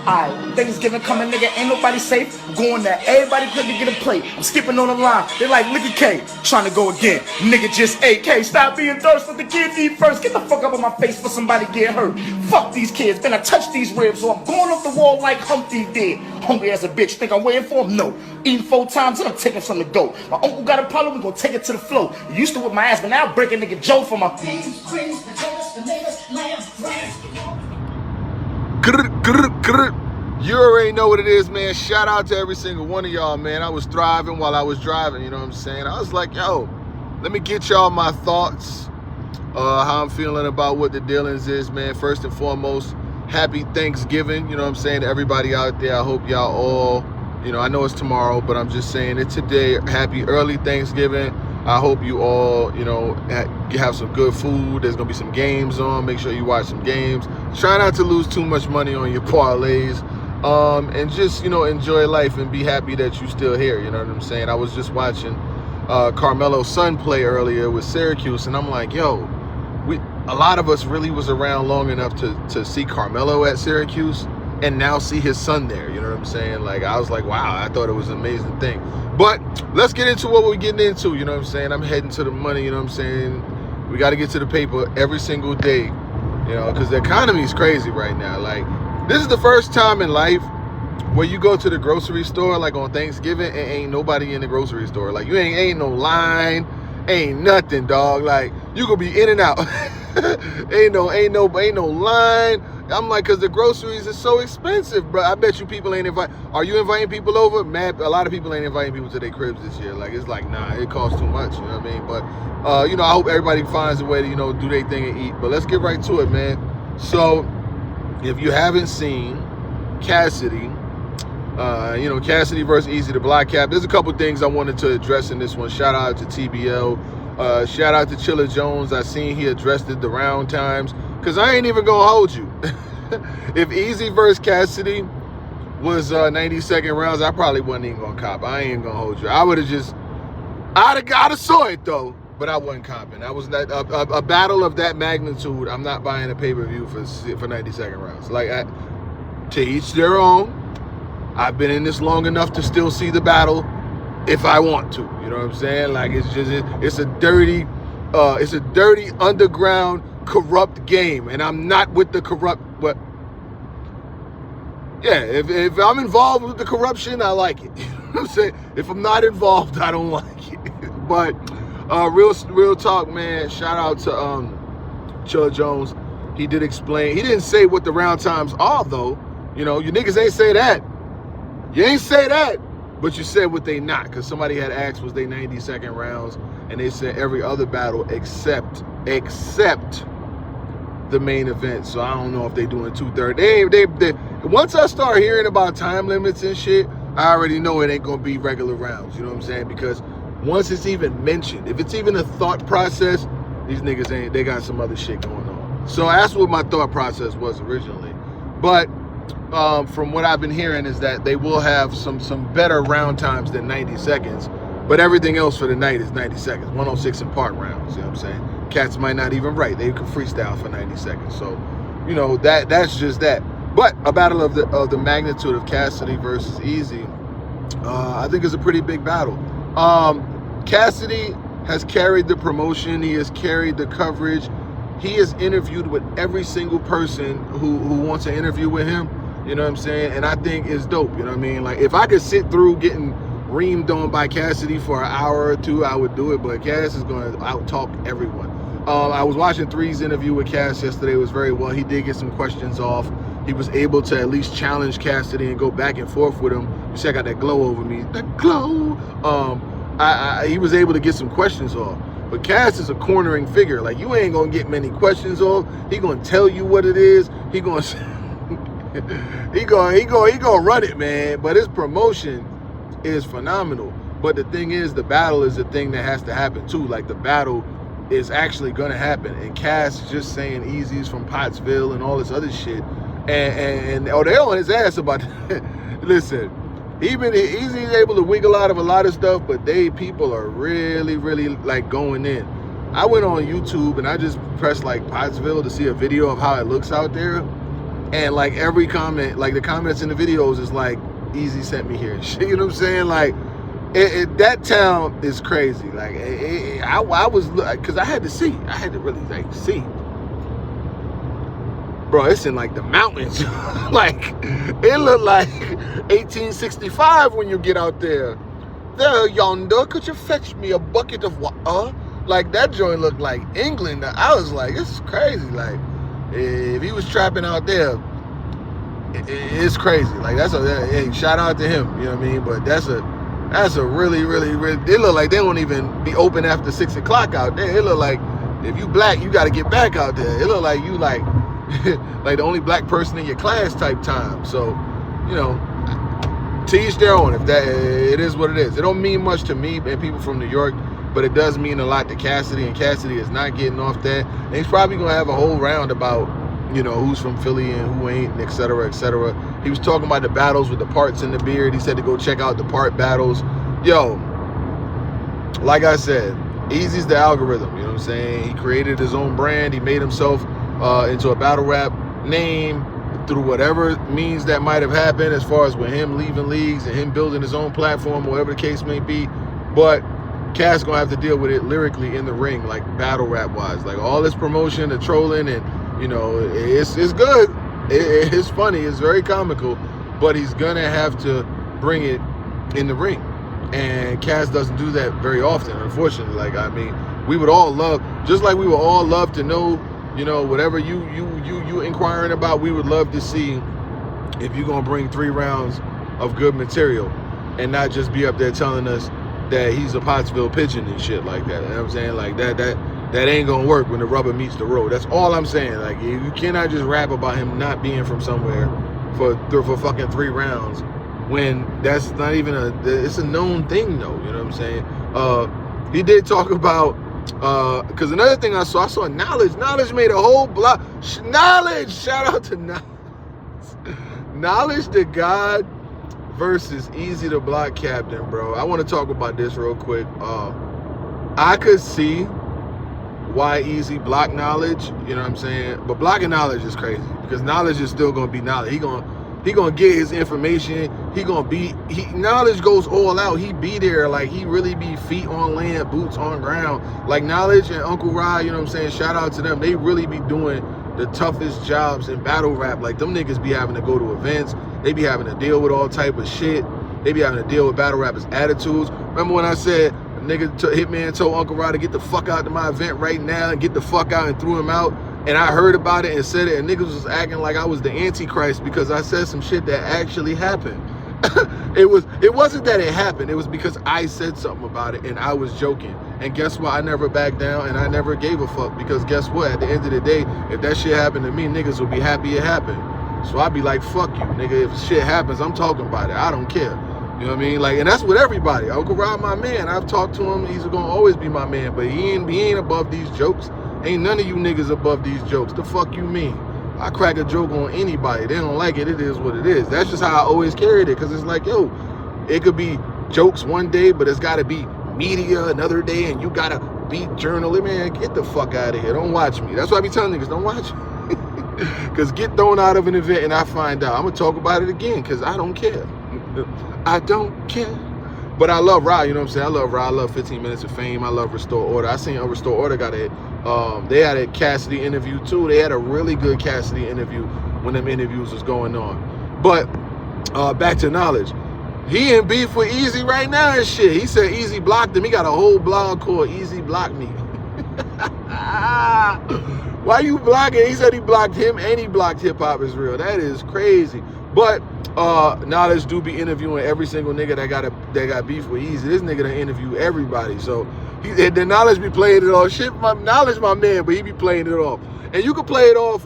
Alright, Thanksgiving coming, nigga, ain't nobody safe. Going there, everybody quick to get a plate. I'm skipping on the line, they like Licky K, trying to go again. Nigga just AK, stop being thirst, let the kids eat first. Get the fuck up on my face for somebody get hurt. Fuck these kids, then I touch these ribs, so I'm going off the wall like Humpty did. Hungry as a bitch, think I'm waiting for him? No. Eating 4 times and I'm taking something to go. My uncle got a problem, we gon' take it to the flow. You used to whip my ass, but now break a nigga Joe for my You already know what it is, man. Shout out to every single one of y'all, man. I was thriving while I was driving, you know what I'm saying? I was like, yo, let me get y'all my thoughts, how I'm feeling about what the dealings is, man. First and foremost, happy Thanksgiving, you know what I'm saying, to everybody out there. I hope y'all all, you know, I know it's tomorrow, but I'm just saying it today. Happy early Thanksgiving. I hope you all, you know, you have some good food. There's going to be some games on. Make sure you watch some games. Try not to lose too much money on your parlays. And just, you know, enjoy life and be happy that you're still here. You know what I'm saying? I was just watching Carmelo's son play earlier with Syracuse, and I'm like, yo, a lot of us really was around long enough to see Carmelo at Syracuse and now see his son there. You know what I'm saying? Like, I was like, wow, I thought it was an amazing thing. But let's get into what we're getting into. You know what I'm saying? I'm heading to the money. You know what I'm saying? We got to get to the paper every single day, you know, because the economy is crazy right now. Like, this is the first time in life where you go to the grocery store, like on Thanksgiving, and ain't nobody in the grocery store. Like, you ain't no line, ain't nothing, dog. Like, you gonna be in and out. ain't no line. I'm like, cause the groceries are so expensive, bro. I bet you people ain't inviting. Are you inviting people over? Man, a lot of people ain't inviting people to their cribs this year. Like, it's like, nah, it costs too much. You know what I mean? But you know, I hope everybody finds a way to, you know, do their thing and eat. But let's get right to it, man. So, if you haven't seen Cassidy, you know, Cassidy versus Eazy, the Black Cap, there's a couple things I wanted to address in this one. Shout out to TBL. Shout out to Chilla Jones. I seen he addressed it the round times. Because I ain't even going to hold you. If Eazy versus Cassidy was 90-second rounds, I probably wasn't even going to cop. I ain't going to hold you. I would have just, I'd have saw it, though. But I wasn't copping. I was not, a battle of that magnitude. I'm not buying a pay-per-view for 90-second rounds. Like, to each their own. I've been in this long enough to still see the battle if I want to. You know what I'm saying? Like, it's a dirty underground corrupt game, and I'm not with the corrupt. But yeah, if I'm involved with the corruption, I like it. You know what I'm saying? If I'm not involved, I don't like it. But real talk, man. Shout out to Chilla Jones. He did explain. He didn't say what the round times are, though. You know, you niggas ain't say that. You ain't say that, but you said what they not. Because somebody had asked, was they 90-second rounds? And they said every other battle except the main event. So I don't know if they doing 2/3. They once I start hearing about time limits and shit, I already know it ain't gonna be regular rounds. You know what I'm saying? Because once it's even mentioned, if it's even a thought process, these niggas ain't. They got some other shit going on. So that's what my thought process was originally. But from what I've been hearing is that they will have some better round times than 90 seconds. But everything else for the night is 90 seconds. 106 in part rounds. You know what I'm saying? Cats might not even write. They can freestyle for 90 seconds. So, you know, that's just that. But a battle of the magnitude of Cassidy versus Eazy, I think is a pretty big battle. Cassidy has carried the promotion. He has carried the coverage. He has interviewed with every single person who wants an interview with him. You know what I'm saying? And I think it's dope. You know what I mean? Like, if I could sit through getting reamed on by Cassidy for an hour or two, I would do it. But Cass is going to out-talk everyone. I was watching Three's interview with Cass yesterday. It was very well. He did get some questions off. He was able to at least challenge Cassidy and go back and forth with him. You see, I got that glow over me. That glow. He was able to get some questions off. But Cass is a cornering figure. Like, you ain't going to get many questions off. He going to tell you what it is. He going to run it, man. But his promotion is phenomenal. But the thing is, the battle is the thing that has to happen too. Like, the battle is actually gonna happen, and Cass is just saying Eazy's from Pottsville and all this other shit, and they on his ass about that. Listen, even Eazy's able to wiggle out of a lot of stuff, but people are really like going in. I went on YouTube and I just pressed like Pottsville to see a video of how it looks out there. And like every comment, like the comments in the videos is like, Eazy sent me here. You know what I'm saying? Like, that town is crazy. Like, I was, because I had to see. I had to really like see. Bro, it's in like the mountains. Like, it looked like 1865 when you get out there. There yonder, could you fetch me a bucket of water? Like, that joint looked like England. I was like, this is crazy. Like, if he was trapping out there, it's crazy. Like, hey, shout out to him, you know what I mean? But that's a really, really, really, they look like they won't even be open after 6 o'clock out there. It look like if you black, you got to get back out there. It look like you like like the only black person in your class type time. So, you know, to each their own. If that, it is what it is. It don't mean much to me and people from New York, but it does mean a lot to Cassidy, and Cassidy is not getting off that. And he's probably gonna have a whole round about, you know, who's from Philly and who ain't, and et cetera, et cetera. He was talking about the battles with the parts in the beard. He said to go check out the part battles. Yo, like I said, Eazy's the algorithm, you know what I'm saying? He created his own brand. He made himself into a battle rap name through whatever means that might have happened, as far as with him leaving leagues and him building his own platform, whatever the case may be. But Cass gonna have to deal with it lyrically in the ring, like battle rap wise. Like all this promotion, the trolling, and you know, it's good. It's funny. It's very comical, but he's gonna have to bring it in the ring. And Cass doesn't do that very often, unfortunately. Like, I mean, we would all love, just like we would all love to know, you know, whatever you inquiring about, we would love to see if you're gonna bring 3 rounds of good material and not just be up there telling us that he's a Pottsville pigeon and shit like that. You know what I'm saying? Like that ain't gonna work when the rubber meets the road. That's all I'm saying. Like, you cannot just rap about him not being from somewhere for fucking 3 rounds when that's not even it's a known thing though. You know what I'm saying? He did talk about, because another thing I saw Knowledge made a whole block. Knowledge, shout out to Knowledge. Knowledge the God versus Eazy the Block Captain, bro. I want to talk about this real quick. I could see why Eazy blocked Knowledge, you know what I'm saying? But blocking Knowledge is crazy, because Knowledge is still gonna be Knowledge. He gonna get his information. Knowledge goes all out. He be there, like he really be feet on land, boots on ground. Like Knowledge and Uncle Rye, you know what I'm saying? Shout out to them. They really be doing the toughest jobs in battle rap. Like, them niggas be having to go to events. They be having to deal with all type of shit. They be having to deal with battle rappers' attitudes. Remember when I said Hitman told Uncle Rye to get the fuck out to my event right now and get the fuck out, and threw him out? And I heard about it and said it, and niggas was acting like I was the Antichrist because I said some shit that actually happened. It wasn't that it happened. It was because I said something about it and I was joking. And guess what? I never backed down and I never gave a fuck, because guess what? At the end of the day, if that shit happened to me, niggas would be happy it happened. So I'd be like, fuck you, nigga. If shit happens, I'm talking about it. I don't care. You know what I mean? Like, and that's with everybody. Uncle Rob, my man. I've talked to him. He's gonna always be my man. But he ain't above these jokes. Ain't none of you niggas above these jokes. The fuck you mean? I crack a joke on anybody. They don't like it. It is what it is. That's just how I always carried it. Because it's like, yo, it could be jokes one day, but it's got to be media another day, and you got to be journalism. Man, get the fuck out of here. Don't watch me. That's why I be telling niggas, don't watch me. Because get thrown out of an event and I find out, I'm going to talk about it again, because I don't care. I don't care. But I love Ra, you know what I'm saying? I love Ra. I love 15 Minutes of Fame. I love Restore Order. I seen Restore Order got it. They had a Cassidy interview too. They had a really good Cassidy interview when them interviews was going on. But back to Knowledge. He in beef with Eazy right now and shit. He said Eazy blocked him. He got a whole blog called Eazy Blocked Me. Why you blocking? He said he blocked him and he blocked Hip Hop Is Real. That is crazy. But Knowledge do be interviewing every single nigga that got beef with Eazy. This nigga done interview everybody. So the Knowledge be playing it off. Shit, Knowledge my man, but he be playing it off. And you can play it off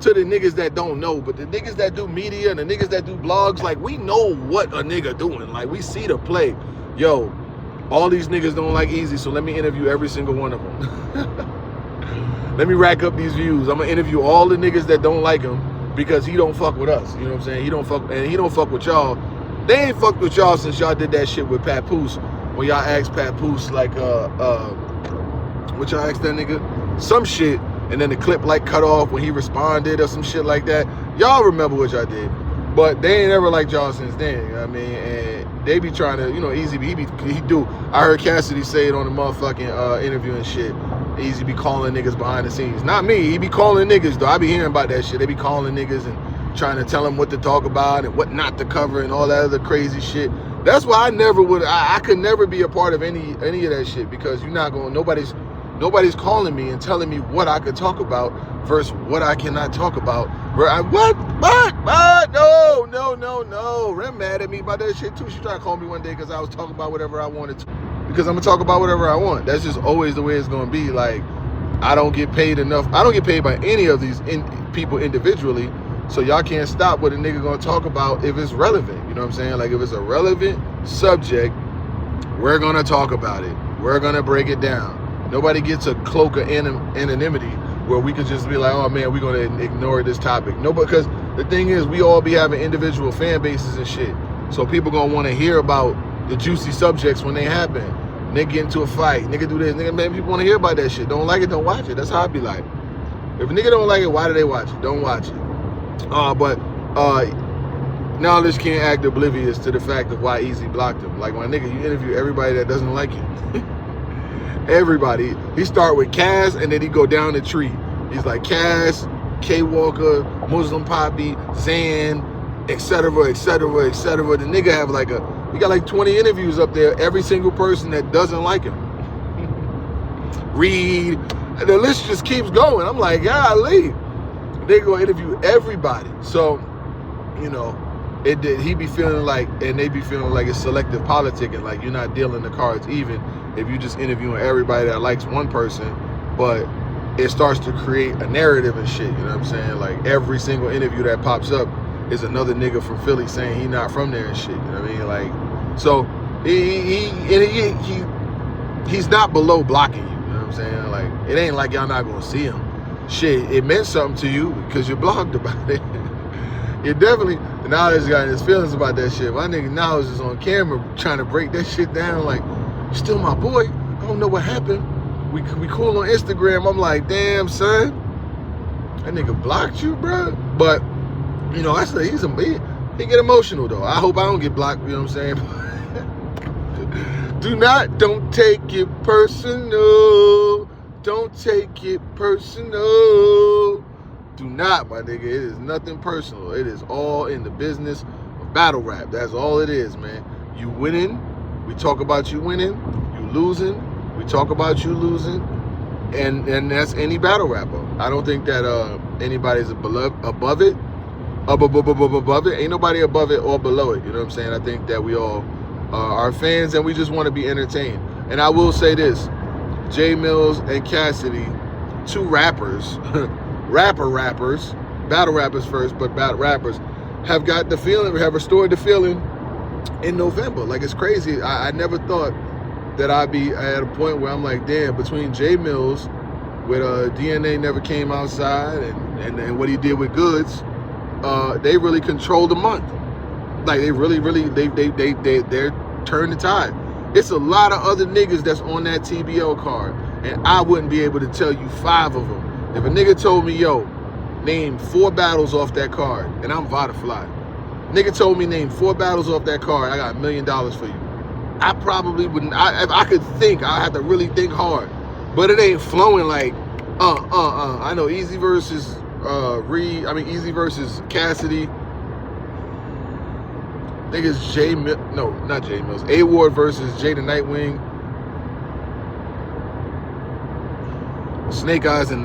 to the niggas that don't know, but the niggas that do media and the niggas that do blogs, like, we know what a nigga doing. Like, we see the play. Yo, all these niggas don't like Eazy, so let me interview every single one of them. Let me rack up these views. I'm gonna interview all the niggas that don't like him because he don't fuck with us. You know what I'm saying? He don't fuck with y'all. They ain't fucked with y'all since y'all did that shit with Papoose. When y'all asked Papoose, like, what y'all asked that nigga? Some shit. and then the clip like cut off when he responded or some shit like that. Y'all remember what y'all did, but they ain't ever liked y'all since then. You know what I mean? And they be trying to, you know, Eazy, he do. I heard Cassidy say it on the motherfucking interview and shit. Eazy be calling niggas behind the scenes. Not me. He be calling niggas though. I be hearing about that shit. They be calling niggas and trying to tell them what to talk about and what not to cover and all that other crazy shit. That's why I never would. I could never be a part of any of that shit, because you're not going. Nobody's calling me and telling me what I could talk about versus what I cannot talk about. What? No. Rem mad at me about that shit too. She tried to call me one day because I was talking about whatever I wanted to. Because I'm gonna talk about whatever I want. That's just always the way it's gonna be. Like, I don't get paid enough. I don't get paid by any of these people individually. So y'all can't stop what a nigga gonna talk about if it's relevant. You know what I'm saying? Like, if it's a relevant subject, we're gonna talk about it. We're gonna break it down. Nobody gets a cloak of anonymity where we could just be like, oh man, we're gonna ignore this topic. No, because the thing is, we all be having individual fan bases and shit. So people gonna wanna hear about the juicy subjects when they happen. Nigga get into a fight, nigga do this, nigga, man, people wanna hear about that shit. Don't like it, don't watch it. That's how I be like. If a nigga don't like it, why do they watch it? Don't watch it. But knowledge can't act oblivious to the fact of why Eazy blocked him. Like, my nigga, you interview everybody that doesn't like you. Everybody. He start with Cass and then he go down the tree. He's like Cass, K Walker, Muslim Poppy, Zan, etc. The nigga have like we got like 20 interviews up there. Every single person that doesn't like him. Reed. And the list just keeps going. I'm like, golly. They go interview everybody. So, you know, he be feeling like, and they be feeling like it's selective politicking, like you're not dealing the cards even if you just interviewing everybody that likes one person, but it starts to create a narrative and shit, you know what I'm saying? Like, every single interview that pops up is another nigga from Philly saying he not from there and shit, you know what I mean? Like, so he's not below blocking you, you know what I'm saying? Like, it ain't like y'all not gonna see him. Shit, it meant something to you because you blogged about it. You definitely, now this guy his feelings about that shit. My nigga now is just on camera trying to break that shit down. Like, you still my boy. I don't know what happened. We cool on Instagram. I'm like, damn, son, that nigga blocked you, bro. But, you know, I say he get emotional though. I hope I don't get blocked. You know what I'm saying? Don't take it personal. Don't take it personal. Do not, my nigga. It is nothing personal. It is all in the business of battle rap. That's all it is, man. You winning, we talk about you winning. You losing, we talk about you losing. And that's any battle rapper. I don't think that anybody's above it. Above it. Ain't nobody above it or below it. You know what I'm saying? I think that we all are fans and we just want to be entertained. And I will say this. J Mills and Cassidy, two rappers, rappers, battle rappers first, but battle rappers, have got the feeling, have restored the feeling in November. Like, it's crazy. I never thought that I'd be at a point where I'm like, damn, between J Mills, with DNA Never Came Outside, and what he did with Goods, they really controlled the month. Like, they really, they're turned the tide. It's a lot of other niggas that's on that TBL card, and I wouldn't be able to tell you 5 of them. If a nigga told me, yo, name 4 battles off that card, and I'm Vodafly. Nigga told me name 4 battles off that card, I got $1 million for you. I probably wouldn't. If I could think, I have to really think hard. But it ain't flowing like, I know Eazy versus Eazy versus Cassidy. I think it's not J Mills. A Ward versus Jay the Nightwing. Snake Eyes and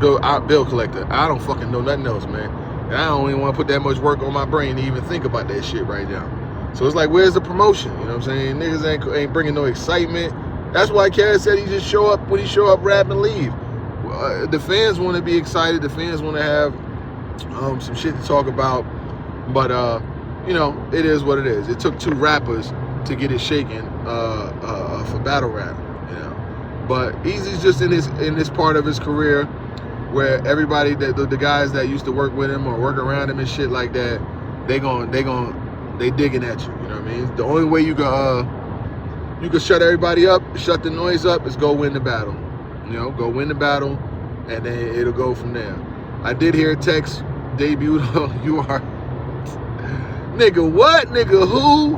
Bill Collector. I don't fucking know nothing else, man. And I don't even want to put that much work on my brain to even think about that shit right now. So it's like, where's the promotion? You know what I'm saying? Niggas ain't bringing no excitement. That's why Cass said he just show up when he show up, rap and leave. The fans want to be excited. The fans want to have some shit to talk about. But you know, it is what it is. It took 2 rappers to get it shaken for battle rap, you know. But Eazy's just in this part of his career where everybody that the guys that used to work with him or work around him and shit like that, they digging at you. You know what I mean? The only way you can shut everybody up, shut the noise up, is go win the battle. You know, go win the battle, and then it'll go from there. I did hear a text debuted. You are nigga what? Nigga who?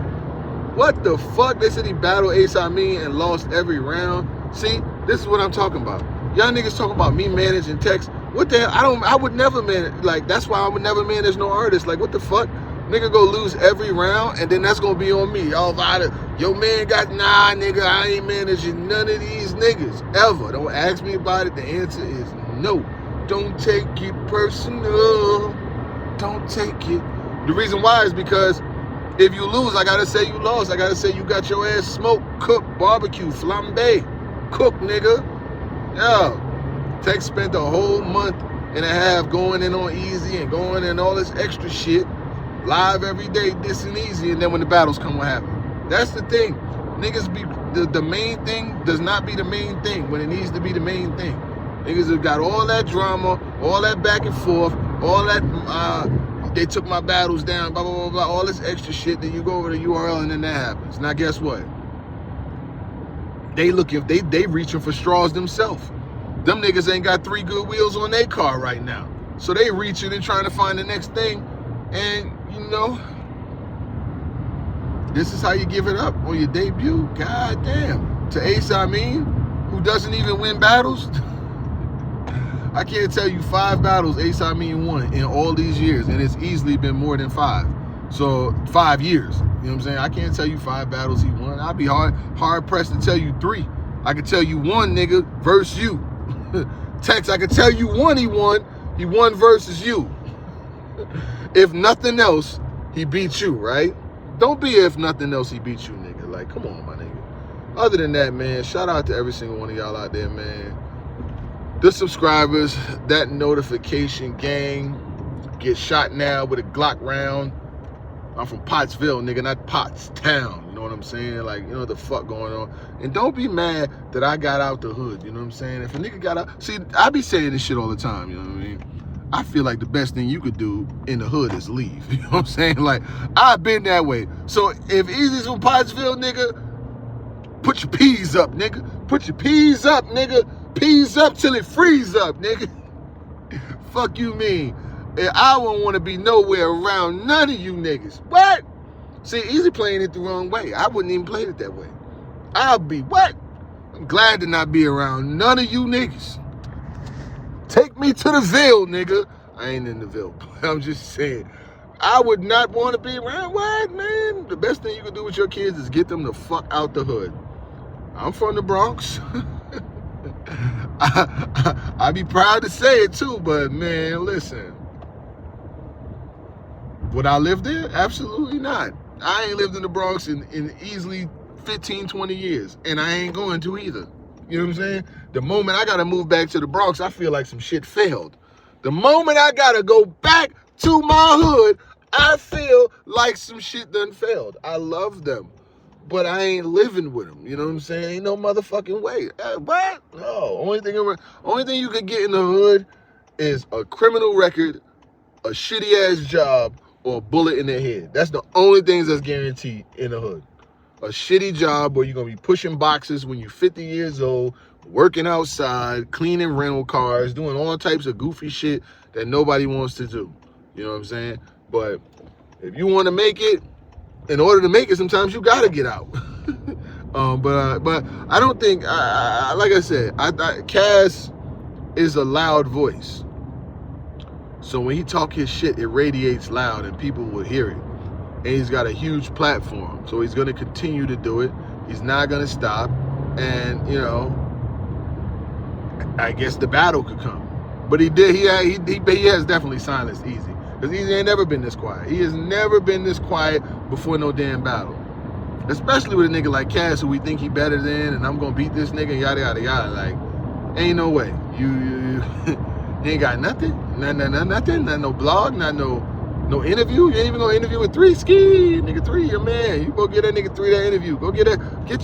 What the fuck? They said he battled Ace Amin and lost every round. See, this is what I'm talking about. Y'all niggas talking about me managing text. What the hell? I would never manage. Like, that's why I would never manage no artist. Like, what the fuck? Nigga go lose every round, and then that's gonna be on me. All about it. Yo, man got, nah, nigga, I ain't managing none of these niggas, ever. Don't ask me about it. The answer is no. Don't take it personal. Don't take it. The reason why is because if you lose, I gotta say you lost. I gotta say you got your ass smoked, cooked, barbecue, flambe, cooked, nigga. Yo, Tech spent a whole month and a half going in on Eazy and going in all this extra shit, live every day, dissing Eazy, and then when the battles come, what happened? That's the thing. Niggas be, the main thing does not be the main thing when it needs to be the main thing. Niggas have got all that drama, all that back and forth, all that, they took my battles down, blah, blah, blah, blah, all this extra shit, then you go over the URL and then that happens. Now guess what? They reaching for straws themselves. Them niggas ain't got 3 good wheels on their car right now. So they reaching and trying to find the next thing. And, you know, this is how you give it up on your debut. God damn. To Ace Amin, who doesn't even win battles. I can't tell you 5 battles Ace Amin won in all these years, and it's easily been more than 5. So 5 years, you know what I'm saying? I can't tell you 5 battles he won. I'd be hard pressed to tell you 3. I could tell you 1, nigga, versus you. Tex, I could tell you 1 he won. He won versus you. If nothing else, he beat you, right? Don't be if nothing else he beat you, nigga. Like, come on, my nigga. Other than that, man, shout out to every single one of y'all out there, man. The subscribers, that notification gang, get shot now with a Glock round. I'm from Pottsville, nigga, not Pottstown. You know what I'm saying? Like, you know what the fuck going on. And don't be mad that I got out the hood, you know what I'm saying? If a nigga got out, see, I be saying this shit all the time, you know what I mean? I feel like the best thing you could do in the hood is leave. You know what I'm saying? Like, I've been that way. So if Easy's from Pottsville, nigga, put your peas up, nigga. Put your peas up, nigga. Peas up till it freeze up, nigga. Fuck you mean? And I won't want to be nowhere around none of you niggas. What? See, Eazy playing it the wrong way. I wouldn't even play it that way. I'll be what? I'm glad to not be around none of you niggas. Take me to the Ville, nigga. I ain't in the Ville. I'm just saying. I would not want to be around. What, man? The best thing you can do with your kids is get them the fuck out the hood. I'm from the Bronx. I be proud to say it too, but man, listen. Would I live there? Absolutely not. I ain't lived in the Bronx in easily 15, 20 years, and I ain't going to either. You know what I'm saying? The moment I gotta move back to the Bronx, I feel like some shit failed. The moment I gotta go back to my hood, I feel like some shit done failed. I love them, but I ain't living with them. You know what I'm saying? Ain't no motherfucking way. What? No. Only thing you could get in the hood is a criminal record, a shitty ass job, or a bullet in their head. That's the only things that's guaranteed in the hood. A shitty job where you're going to be pushing boxes when you're 50 years old, working outside, cleaning rental cars, doing all types of goofy shit that nobody wants to do. You know what I'm saying? But if you want to make it, in order to make it, sometimes you got to get out. But I don't think, like I said, Cass is a loud voice. So when he talk his shit, it radiates loud and people will hear it. And he's got a huge platform. So he's going to continue to do it. He's not going to stop. And, you know, I guess the battle could come. But he has definitely silenced Eazy. Because Eazy ain't never been this quiet. He has never been this quiet before no damn battle. Especially with a nigga like Cass, who we think he better than, and I'm going to beat this nigga, yada, yada, yada. Like, ain't no way. You ain't got nothing. Nothing. Not no blog, not no interview. You ain't even gonna interview with 3 ski. Nigga 3, your man. You go get that nigga 3 that interview. Go get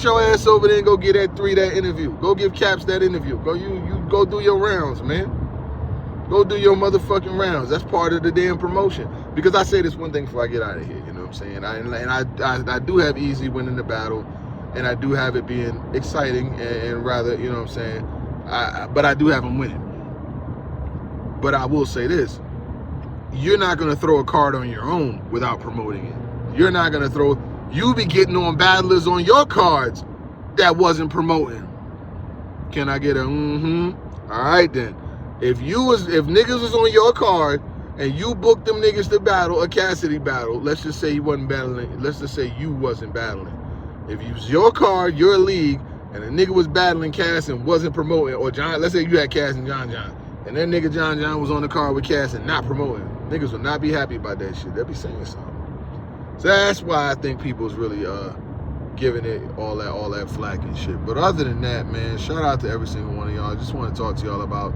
your ass over there and go get that 3 that interview. Go give Caps that interview. You go do your rounds, man. Go do your motherfucking rounds. That's part of the damn promotion. Because I say this one thing before I get out of here, you know what I'm saying? I do have Eazy winning the battle, and I do have it being exciting and rather, you know what I'm saying? But I do have him winning. But I will say this. You're not going to throw a card on your own without promoting it. You're not going to throw... You be getting on battlers on your cards that wasn't promoting. Can I get a mm-hmm? All right, then. If niggas was on your card and you booked them niggas to battle a Cassidy battle, let's just say he wasn't battling. Let's just say you wasn't battling. If it was your card, your league, and a nigga was battling Cass and wasn't promoting, or John, let's say you had Cass and John, and that nigga John was on the card with Cass and not promoting, niggas would not be happy about that shit. They'll be saying something. So that's why I think people's really giving it all that flack and shit. But other than that, man, shout out to every single one of y'all. I just want to talk to y'all about,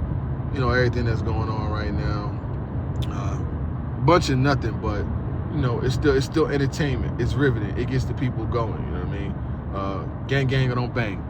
you know, everything that's going on right now. Bunch of nothing, but you know, it's still entertainment. It's riveting. It gets the people going. You know what I mean? Gang, gang, or don't bang.